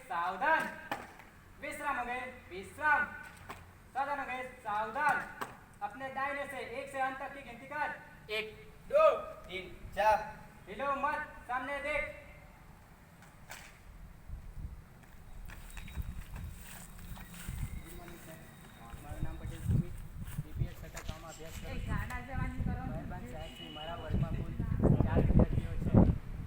सावधान, विश्राम हो गए विश्राम, सावधान हो गए सावधान। अपने दाहिने से 1 से अंत तक की गिनती कर। 1 2 3 4 हिलो मत, सामने देख। મારું નામ પટેલ સુમિત, બીપીએસ છઠ્ઠા અભ્યાસ કરું છું। મહેરબાન સાહેબશ્રી, મારા વર્ગમાં કુલ 4 વિદ્યાર્થીઓ છે,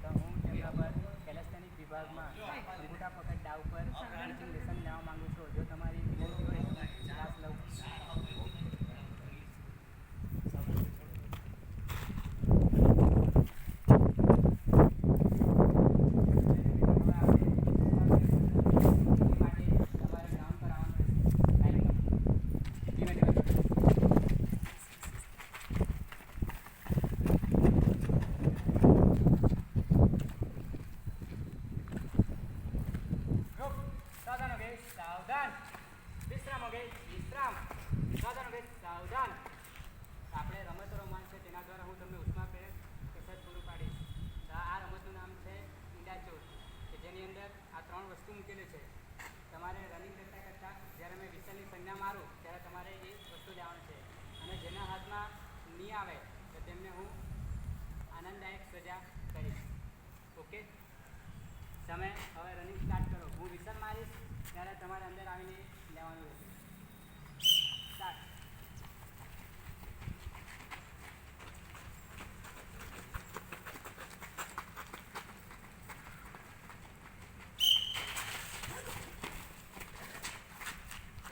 તો હું તેમના પર કેલેસ્થેનિક વિભાગમાં અંગૂઠા પકડ દાવ પર ટીચિંગ લેસન લેવા માંગુ છું। જો તમારી વિનંતી હોય તો ક્લાસ લઉં। સાવધાન, વિશ્રામ हो गए विश्राम, सावधान हो गए सावधान। આપણે રમતો રમવાની છે, તેના દ્વારા હું તમને ઉષ્માપ્રેરક કસરત પૂરું પાડીશ। આ રમતનું નામ છે ઈંડાચોર, કે જેની અંદર આ 3 વસ્તુ મૂકેલી છે। તમારે રનિંગ કરતાં કરતાં જ્યારે મેં વિસલની સંજ્ઞા મારું ત્યારે તમારે એ વસ્તુ લેવાનું છે, અને જેના હાથમાં નહીં આવે તો તેમને હું આનંદદાયક સજા કરીશ। ઓકે, તમે હવે રનિંગ સ્ટાર્ટ કરો। હું વિસલ મારીશ ત્યારે તમારે અંદર આવીને લેવાનું રહેશે। સ્ટાર્ટ।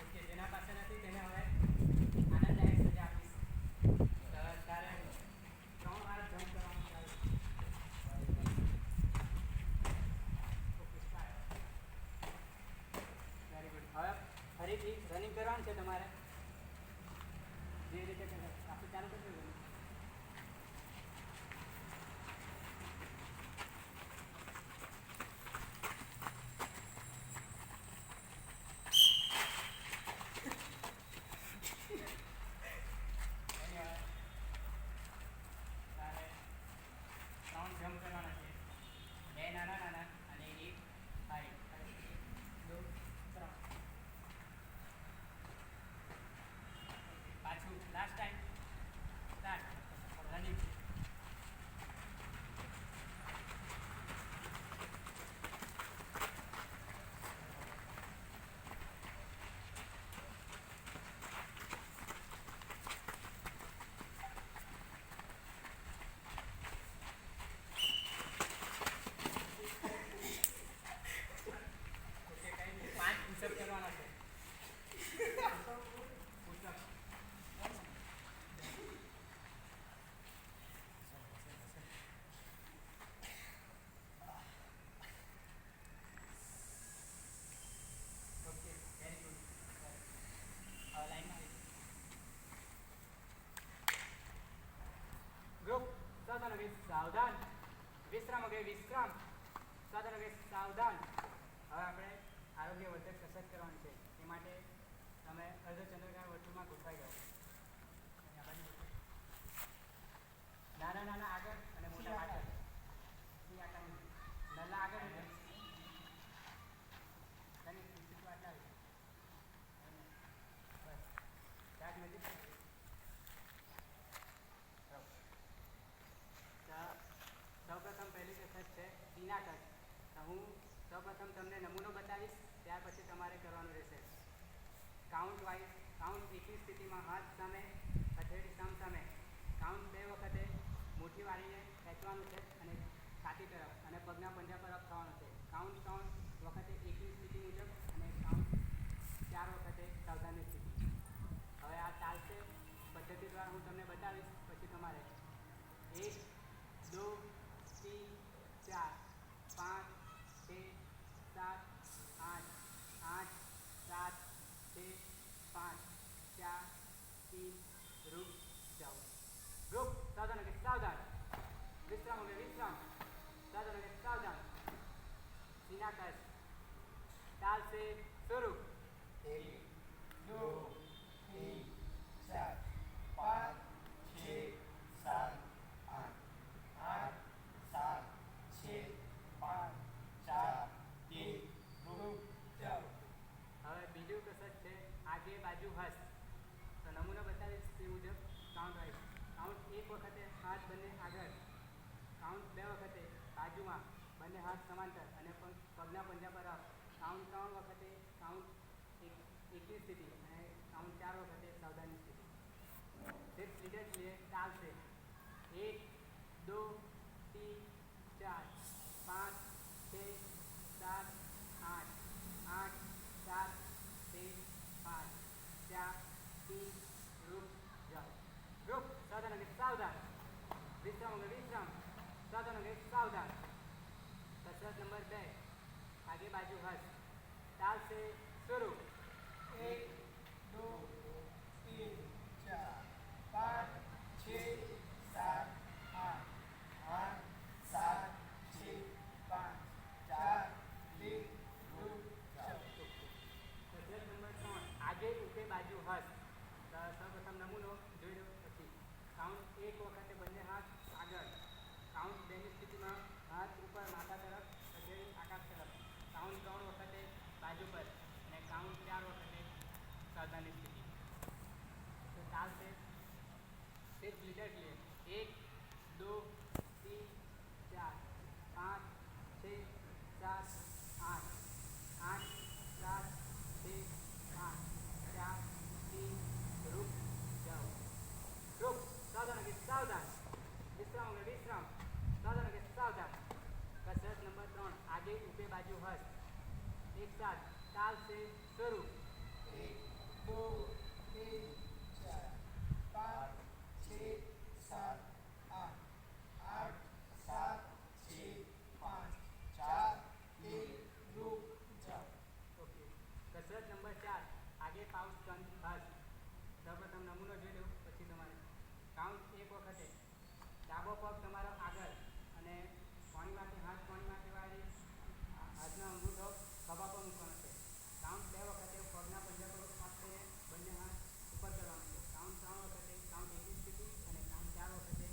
ઓકે, જેના પાસે નથી તેને હવે આનંદદાયક સજા આપીશ। તારે 3 વાર જમ્પ કરવાનું ચાલુ। Okay, start. Very good. હવે ફરીથી રનિંગ કરવાનું છે તમારે, જે રીતે આપણે ચાલુ કરશું રનિંગ। તારે 3 જમ્પ કરવાના છે, 2 નાના નાના અને 1 હાઈ। 2 3 પાછું last time. Start running. Okay, કંઈ નહીં, 5 પુશઅપ કરવાના છે। Push-up okay, very good. હવે લાઈનમાં આવી ગ્રુપ। સાવધાન हो गए सावधान, विश्राम हो गए विश्राम, सावधान हो गए सावधान। હવે આપણે આરોગ્યવર્ધક કસરત કરવાની છે, એ માટે તમે અર્ધચંદ્રાકાર વર્તુળમાં ગોઠવાઈ જાઓ। નાના નાના આગળ અને મોટા પાછળ। નાના આગળ અને આટલા બસ ચાક નજીક। સૌપ્રથમ પહેલી કસરત છે સીના ટચ। તો હું સૌપ્રથમ તમને નમૂનો બતાવીશ, ત્યાર પછી તમારે કરવાનું રહેશે। કાઉન્ટ વાઇઝ, કાઉન્ટ એકની સ્થિતિમાં હાથ સામે, હથેળી સામે, કાઉન્ટ 2 વખતે મુઠ્ઠી વાળીને ખેંચવાનું છે અને છાતી તરફ અને પગના પંજા પર અપ થવાનું છે। કાઉન્ટ 3 વખતે એકની સ્થિતિ મુજબ અને કાઉન્ટ 4 વખતે સાવધાનની સ્થિતિ। હવે આ ચાલશે પદ્ધતિ દ્વારા હું તમને બતાવીશ, પછી તમારે 1 2 3 4 5 6 7 8 8 7 6 5 4 3 रुक जाओ। ग्रुप। सावधान हो गए सावधान, विश्राम हो गए विश्राम, सावधान हो गए सावधान। सीना टच। ताल से शुरू। 1 2 3 4 5 6 7 8 8 7 6 5 4 3 2 સ્થિતિ મુજબ કાઉન્ટ વાઇઝ. કાઉન્ટ એક વખતે હાથ બંને આગળ, કાઉન્ટ બે વખતે બાજુમાં, બંને હાથ સમાંતર અને પગના પંજા પર અપ. કાઉન્ટ ત્રણ વખતે કાઉન્ટ એકની સ્થિતિ અને કાઉન્ટ ચાર વખતે સાવધાનની સ્થિતિ. सिर्फ लीडर्स लिए ताल से 1 2 3 4 5 6 7 8 8 7 6 5 4 3 रुक जाओ. रुक सावधान होंगे सावधान. विश्राम होंगे विश्राम. सावधान होंगे सावधान. कसरत नंबर 2 आगे बाजू हस्त. ताल से शुरू. 1 2 3 4 5 6 7 8 8 7 6 5 4 3 2 જાઓ. कसरत नंबर 3 आगे ऊपे बाजू हस्त. સૌપ્રથમ નમૂનો જોઈ લો પછી કાઉન્ટ એક વખતે બંને હાથ આગળ, કાઉન્ટ બેની સ્થિતિમાં હાથ ઉપર માથા તરફ ખસેડી આકાશ તરફ, કાઉન્ટ ત્રણ વખતે બાજુ પર અને કાઉન્ટ ચાર વખતે સાવધાનની સ્થિતિ. તો તાલ છે सिर्फ लीडर के लिए 1 2 3 4 5 6 7 8 8 7 6 5 4 3 रुक जाओ. रुक सावधान होंगे सावधान. विश्राम होंगे विश्राम. सावधान होंगे सावधान. कसरत नंबर 3 आगे ऊपे बाजू हस्त. एक साथ ताल से शुरू. 1 2 3 4 5 6 7 8 8 7 6 5 4 3 रुक जाओ. ओके. कसरत नंबर 4 आगे પાઉચ સ્કંદ હસ્ત. સૌપ્રથમ નમૂનો જોઈ લો પછી તમારે કાઉન્ટ એક વખતે ડાબો પગ તમારો આગળ અને કોણીમાંથી હાથ કોણીમાંથી વાળી હાથના અંગૂઠો ખભા પર મૂકવાનો છે. કાઉન્ટ બે વખતે પગના પંજા પર ખાસ કરીને બંને હાથ ઉપર કરવાનો છે. કાઉન્ટ ત્રણ વખતે કાઉન્ટ એકની સ્થિતિ અને કાઉન્ટ ચાર વખતે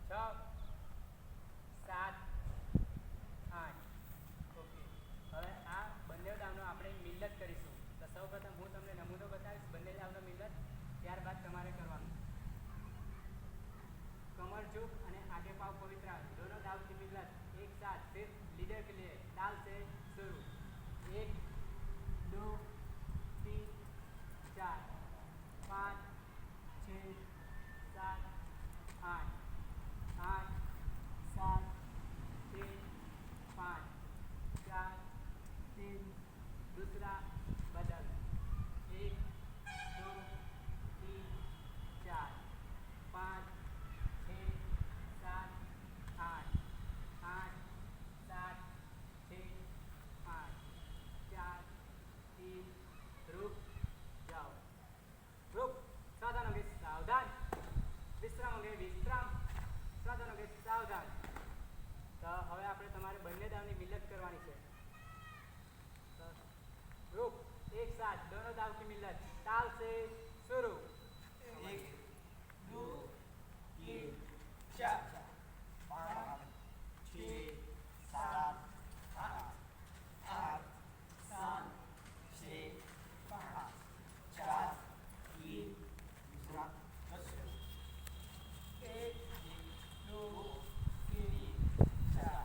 6 7 8 ઓકે હવે આ બંને દાવનો આપણે મિલ્લત કરીશું તો સૌપ્રથમ હું તમને નમૂનો બતાવીશ બંને દાવનો મિલ્લત ત્યારબાદ તમારે કરવાનું कमर झुक અને आगे पाँव पवित्र दोनों दाव की मिल्लत एक साथ सिर्फ लीडर के लिए ताल से शुरू 1 2 3 4 5 6 7 8 8 7 6 5 4 3 दूसरा बदल 1 2 3 4 5 6 7 8 8 7 6 5 4 3 रुक जाओ रुक सावधान होंगे सावधान विश्राम होंगे विश्राम सावधान होंगे सावधान तो હવે આપણે તમારે બંને દાવની મિલ્લત કરવાની છે रुक एक साथ दोनों दाव की मिल्लत ताल से शुरू 1 2 3 4 5 6 7 8 8 7 6 5 4 3 दूसरा बस 1 2 3 4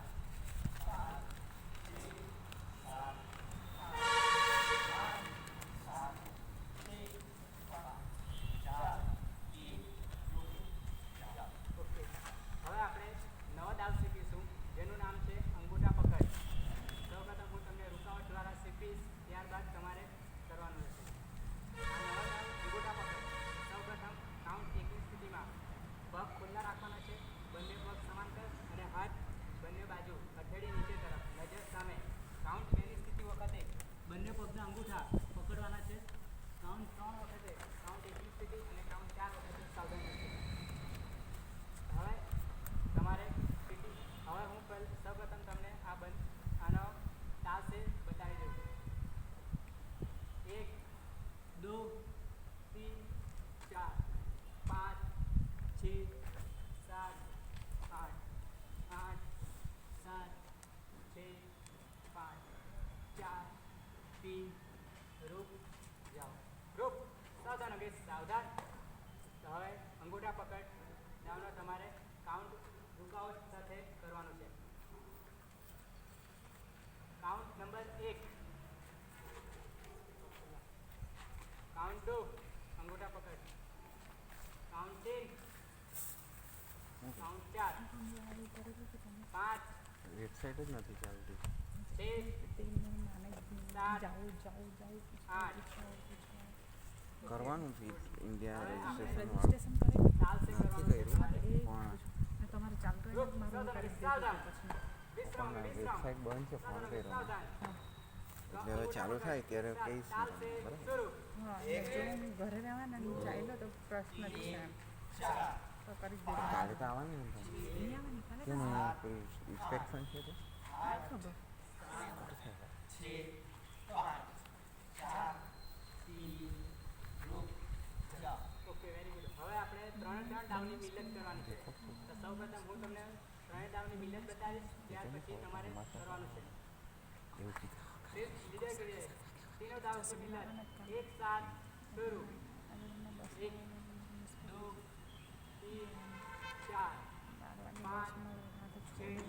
5 6 7 ઓકે હવે આપણે નવો દાવ શીખીશું જેનું નામ છે અંગૂઠા પકડ સૌપ્રથમ હું તમને રૂકાવટ દ્વારા શીખીશ ત્યારબાદ તમારે કરવાનું રહેશે આ નવો દાવ અંગૂઠા પકડ સૌપ્રથમ કાઉન્ટ 1ની સ્થિતિમાં પગ ખુલ્લા રાખવાના છે બંને પગ સમાંતર અને હાથ બંને બાજુ હથેળી નીચે તરફ નજર સામે કાઉન્ટ 2ની સ્થિતિ વખતે બંને પગના અંગૂઠા પકડવાના છે કાઉન્ટ 3 વખતે કાઉન્ટ 1ની સ્થિતિ અને કાઉન્ટ 4 વખતે સાવધાન રહેશે હવે તમારે હવે હું સૌપ્રથમ તમને આનો તાલ છે બતાવી દઉં 1 2 3 4 5 6 7 8 8 7 6 5 4 3 रुक जाओ रुक सावधान होगे सावधान तो હવે અંગૂઠા પકડ નામનો તમારે કાઉન્ટ રૂકાવટ સાથે કરવાનું છે કાઉન્ટ નંબર 1 કાઉન્ટ 2 અંગૂઠા પકડ કાઉન્ટ 3 કાઉન્ટ 4 5 વેબસાઇટ જ નથી ચાલતી 6 કરવાનું છે ઇન્ડિયા હવે આપણે રજિસ્ટ્રેશન તાલ સે કરવાનું છે તમારે ચાલતો રૂક સાવધાન સાવધાન વિશ્રામ પણ વિશ્રામ વેબસાઇટ બંધ છે ફોન કર્યો સાવધાન એટલે હવે ચાલુ થાય ત્યારે કહીશ તાલ સે બરાબર શરૂ હા જો હું ઘરે રહેવાના ને ચાલ્યો તો પ્રશ્ન જ છે એમ 4 તો કરી જ દે કાલે તો આવવાની ને તમે. નહીં આવે ને કાલે કેમ અહીંયા પેલું ઇન્સ્પેક્શન છે તો ખબર 6 5 4 3 रुक जाओ ઓકે વેરી ગુડ હવે આપણે ત્રણ દાવની મિલ્લત કરવાની છે તો સૌપ્રથમ હું તમને ત્રણેય દાવની મિલ્લત બતાવીશ ત્યાર પછી તમારે કરવાનું છે એવું કીધું सिर्फ लीडर के लिए तीनों दाव की मिल्लत एक साथ शुरू 1 2 3 4 5 6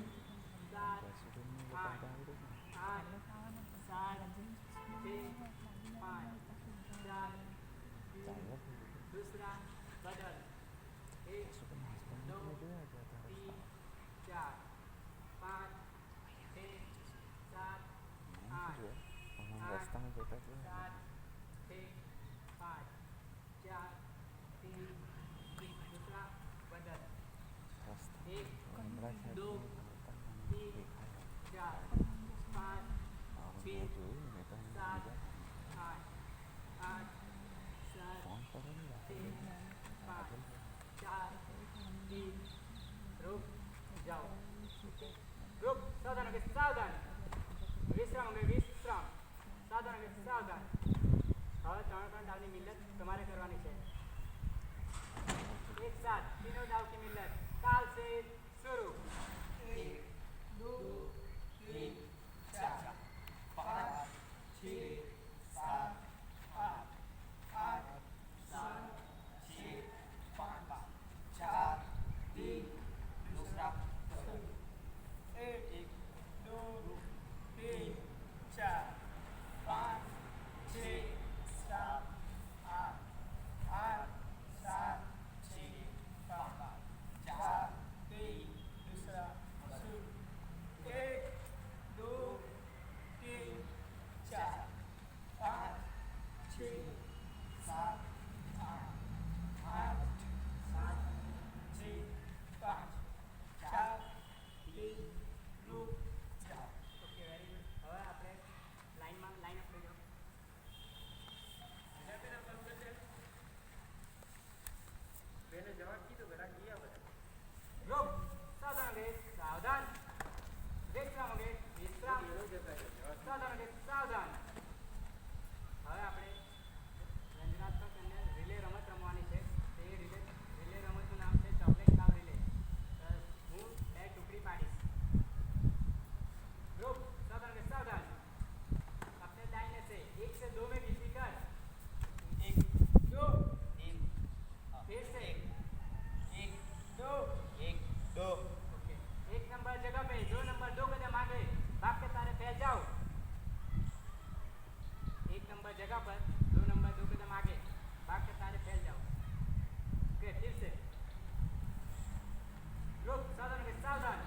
7 8 8 7 6 5 4 दूसरा बदल 1 2 3 4 5 6 7 8 રસ્તામાં જતા છે 7 6 5 4 3 दूसरा बदल રસ્તા 1 હમણાં છે 2 3 4 5 6 જોયું ને તો 7 8 8 7 ફોન કરો ને 5 4 3 रुक जाओ रुक सावधान होगे सावधान विश्राम होगे विश्राम सावधान होगे सावधान હવે ત્રણ દાવની મિલ્લત તમારે કરવાની છે એક સાથ तीनों दाव की मिल्लत ताल से दो ओके। 1 नंबर जगह पे, 2 नंबर 2 कदम आगे, भाग के सारे फैल जाओ। 1 नंबर जगह पर, 2 नंबर 2 कदम आगे, भाग के सारे फैल जाओ। ओके, फिर से रुक, सावधान के सावधान।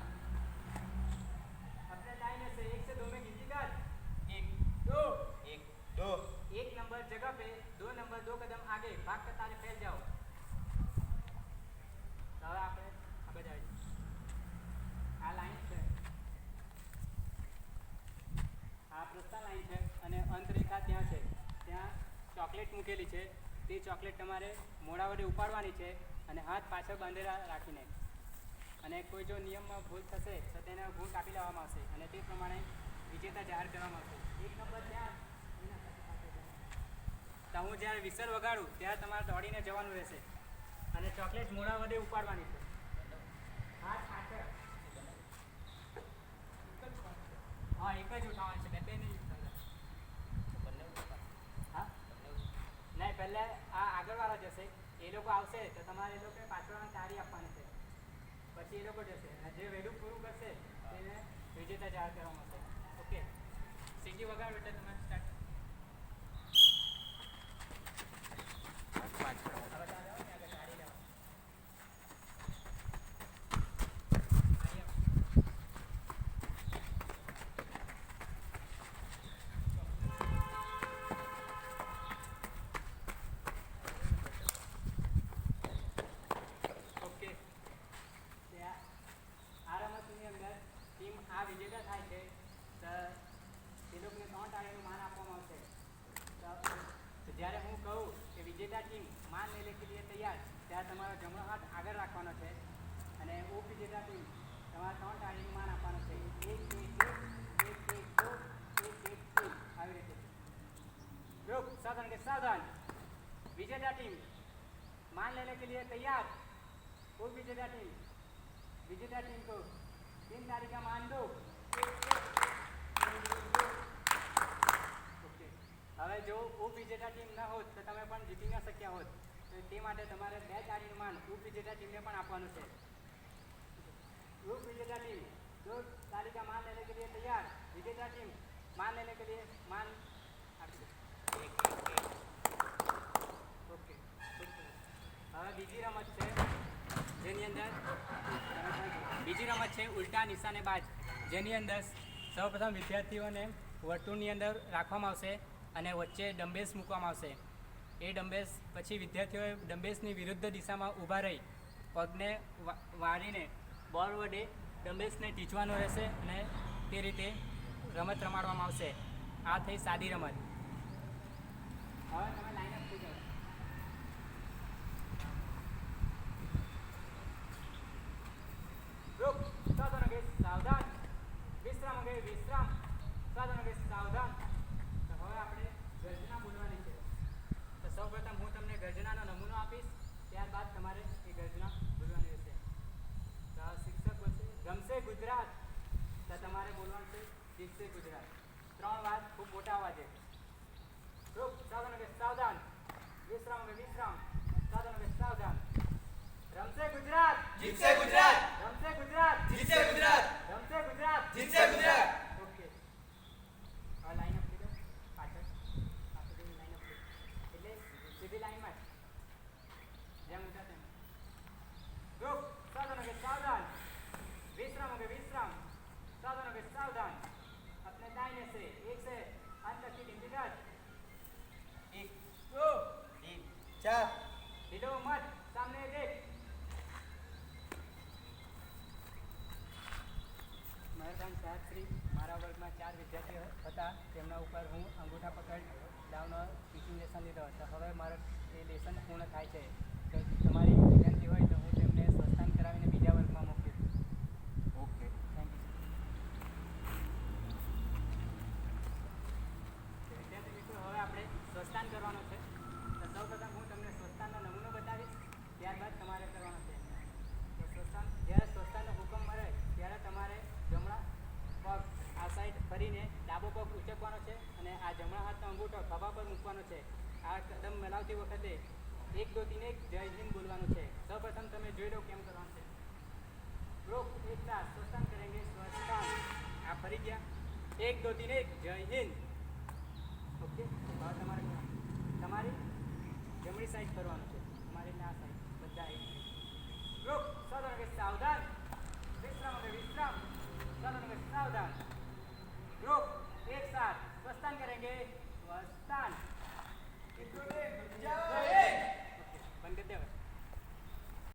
अपने लाइन से 1 से 2 में गिनती कर। 1 2 1 2 1 नंबर जगह पे, 2 नंबर 2 कदम आगे, भाग के सारे फैल जाओ। तो હવે આપણે આગળ જાય આ લાઈન છે, આ પ્રસ્થાન લાઈન છે અને અંતરેખા ત્યાં છે, ત્યાં ચોકલેટ મૂકેલી છે, તે ચોકલેટ તમારે મોઢા વડે ઉપાડવાની છે અને હાથ પાછળ બાંધેલા રાખીને, અને કોઈ જો નિયમમાં ભૂલ થશે તો તેને ભૂલ કાપી લેવામાં આવશે અને તે પ્રમાણે વિજેતા જાહેર કરવામાં આવશે. 1 નંબર ત્યાં તો હું જ્યારે વિસર વગાડું ત્યારે તમારે દોડીને જવાનું રહેશે અને ચોકલેટ મોઢા વડે ઉપાડવાની છે. હાથ પાછળ, હા એક જ ઉઠાવવાની છે, બે નહીં ઉઠાવવાના. હા નહીં, પહેલાં આ આગળવાળા જશે, એ લોકો આવશે તો તમારે એ લોકોને પાછળવાળાને તાળી આપવાની છે, પછી એ લોકો જશે અને જે વહેલું પૂરું કરશે તેને વિજેતા જાહેર કરવામાં આવશે. ઓકે, સીટી વગાડો એટલે તમે સ્ટાર્ટ. ઓકે, આ રમતની અંદર ટીમ આ વિજેતા થાય છે તો એ લોકોને 3 તાળીનું માન આપવામાં આવશે. તો જ્યારે હું કહું કે વિજેતા ટીમ માન લેને કે લીએ તૈયાર, ત્યારે તમારો જમણો હાથ આગળ રાખવાનો છે અને ઉપવિજેતા ટીમ તમારે 3 તાળીનું માન આપવાનું છે. 1 1 1 1 1 2 1 1 3 આવી રીતે. रुक, सावधान के सावधान। विजेता टीम मान लेने के लिए तैयार। उप विजेता टीम को 3 तारीख का मान दो. ओके, હવે જો ઉપવિજેતા ટીમ ન હોત તો તમે પણ જીતી ન શક્યા હોત, તો તે માટે તમારે 2 તાળીનું માન ઉપવિજેતા ટીમને પણ આપવાનું છે. ઉપવિજેતા ટીમ 2 तारीख का मान लेने के लिए तैयार। विजेता टीम मान लेने के लिए मान આપી દો. ઓકે, હવે બીજી રમત છે જેની અંદર ઉલટા નિશાનેબાજ, જેની અંદર સૌપ્રથમ વિદ્યાર્થીઓને વર્તુળની અંદર રાખવામાં આવશે અને વચ્ચે ડમ્બેલ્સ મૂકવામાં આવશે. એ ડમ્બેલ્સ પછી વિદ્યાર્થીઓએ ડમ્બેલ્સની વિરુદ્ધ દિશામાં ઊભા રહી પગને વાળીને બોલ વડે ડમ્બેલ્સને ટીચવાનું રહેશે અને તે રીતે રમત રમાડવામાં આવશે. આ થઈ સાદી રમત. હવે તમે લાઈનઅપ થઈ જાઓ. रुक, सावधान हो गए सावधान. विश्राम हो गए विश्राम. सावधान हो गए सावधान. તો હવે આપણે ગર્જના બોલવાની છે. તો સૌપ્રથમ હું તમને ગર્જનાનો નમૂનો આપીશ, ત્યારબાદ તમારે એ ગર્જના બોલવાની રહેશે. તો શિક્ષક બોલશે ગમશે ગુજરાત, તો તમારે બોલવાનું છે જીતશે ગુજરાત. 3 વાર ખૂબ મોટા અવાજે. रुक, सावधान हो गए सावधान. विश्राम हो गए विश्राम. सावधान हो गए सावधान. रमसे गुजरात, जीतसे गुजरात, रमसे गुजरात, जीतसे गुजरात, रमसे गुजरात, जीतसे गुजरात. ओके, હવે લાઈન અપ લીધો પાછળ લાઈન અપ એટલે સીધી લાઈનમાં જેમ ઉઠા તેમ. रुक, सावधान हो गए सावधान. विश्राम हो गए विश्राम. सावधान हो गए सावधान. अपने दाहिने से 1 से 5 तक की गिनती कर. 1 2 3 4 हिलो मत, सामने देख. મહેરબાન શાસ્ત્રી, મારા વર્ગમાં 4 વિદ્યાર્થીઓ હતા, તેમના ઉપર હું અંગૂઠા પકડ દાવનો ટીચિંગ લેસન લીધો હતો. હવે મારો એ લેસન પૂર્ણ થાય છે, તો તમારી વિનંતી હોય તો હું તેમને સ્વસ્થાન કરાવીને બીજા વર્ગમાં મોકલીશ. ઓકે. Thank you. વિદ્યાર્થી મિત્રો, હવે આપણે સ્વસ્થાન કરવાનું છે. તો સૌપ્રથમ હું તમને સ્વસ્થાનનો નમૂનો બતાવીશ, ત્યારબાદ તમારે કરવાનો છે. તો સ્વસ્થાન, જ્યારે સ્વસ્થાનનો હુકમ મળે ત્યારે તમારે જમણા પગ આ સાઈડ ફરીને ડાબો પગ ઉચકવાનો છે અને આ જમણા હાથનો અંગૂઠો ખભા પર મૂકવાનો છે. આ કદમ મિલાવતી વખતે 1 2 3 1 જય હિન્દ બોલવાનું છે. સૌપ્રથમ તમે જોઈ લો કેમ કરવાનું છે. रुक एक साथ स्वस्थान करेंगे स्वस्थान आप फरी गया 1 2 3 1 जय हिंद ओके હવે તમારી જમણી સાઈડ કરવાનું છે તમારી ના સાઈડ બધા એક રૂક સાવધાન કે સાવધાન વિશ્રામ કે વિશ્રામ સાવધાન કે સાવધાન